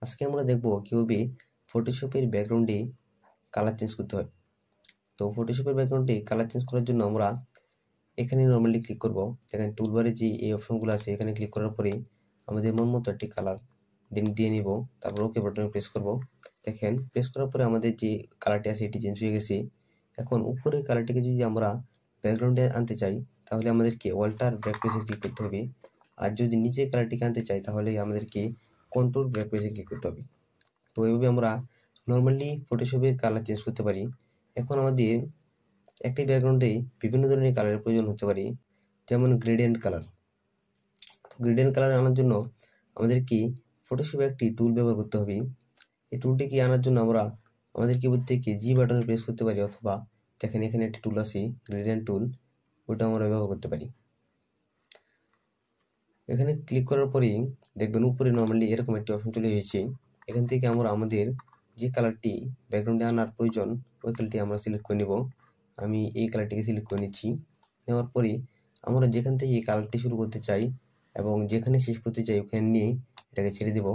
আজকে আমরা দেখব কিভাবে ফটোশপের ব্যাকগ্রাউন্ডে কালার চেঞ্জ করতে হয়। তো ফটোশপের ব্যাকগ্রাউন্ডে কালার চেঞ্জ করার জন্য আমরা এখানে নর্মালি ক্লিক করব। এখানে টুলবারে যে এই অপশনগুলো আছে এখানে ক্লিক করার পরে আমাদের মন মতো একটি কালার দিয়ে নিব। তারপর ওকে বাটনে প্রেস করব। দেখেন প্রেস করার পরে আমাদের যে কালারটি আছে এটি চেঞ্জ হয়ে গেছে। এখন উপরের কালারটিকে যদি আমরা ব্যাকগ্রাউন্ডে আনতে চাই তাহলে আমাদেরকে অল্টার ব্যাক পেজে ক্লিক করতে হবে। আর যদি নিচের কালারটিকে আনতে চাই তাহলে আমাদেরকে কন্ট্রোল ব্যাক পেজে ক্লিক করতে হবে। তো এইভাবে আমরা নর্মালি ফটোশপের কালার চেঞ্জ করতে পারি। এখন আমাদের একটি ব্যাকগ্রাউন্ডে বিভিন্ন ধরনের কালারের প্রয়োজন হতে পারে, যেমন গ্রেডিয়েন্ট কালার। তো গ্রেডিয়েন্ট কালার আনার জন্য আমাদেরকে ফটোশপে একটি টুল ব্যবহার করতে হবে। এই টুলটিকে আনার জন্য আমরা আমাদের কিবোর্ড থেকে জি বাটনে প্রেস করতে পারি, অথবা দেখেন এখানে একটি টুল আছে গ্রেডিয়েন্ট টুল, ওটা আমরা ব্যবহার করতে পারি। এখানে ক্লিক করার পরেই দেখবেন উপরে নর্মালি এরকম একটি অপশন চলে এসেছে। এখান থেকে আমরা আমাদের যে কালারটি ব্যাকগ্রাউন্ডে আনার প্রয়োজন ওই কালারটি আমরা সিলেক্ট করে নেব। আমি এই কালারটিকে সিলেক্ট করে নিচ্ছি। নেওয়ার পরে আমরা যেখান থেকে এই কালারটি শুরু করতে চাই এবং যেখানে শেষ করতে চাই ওখানে নিয়ে এটাকে ছেড়ে দেব।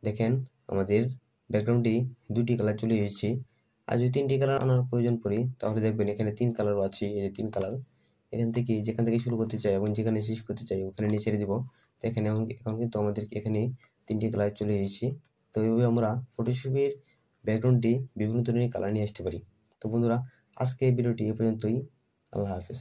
দেখেন আমাদের ব্যাকগ্রাউন্ডে দুটি কালার চলে এসেছে। আর যদি তিনটি কালার আনার প্রয়োজন পড়ে তাহলে দেখবেন এখানে তিন কালারও আছে, এই যে তিন কালার। এখান থেকে যেখান থেকে শুরু করতে চাই এবং যেখানে শেষ করতে চাই ওখানে নিয়ে ছেড়ে দেব। দেখেন এখন কিন্তু আমাদের এখানে তিনটি কালার চলে এসেছে। তো এইভাবে আমরা ফটোশপের ব্যাকগ্রাউন্ডে বিভিন্ন ধরনের কালার নিয়ে আসতে পারি। তো বন্ধুরা, আজকে এই ভিডিওটি এ পর্যন্তই। আল্লাহ হাফেজ।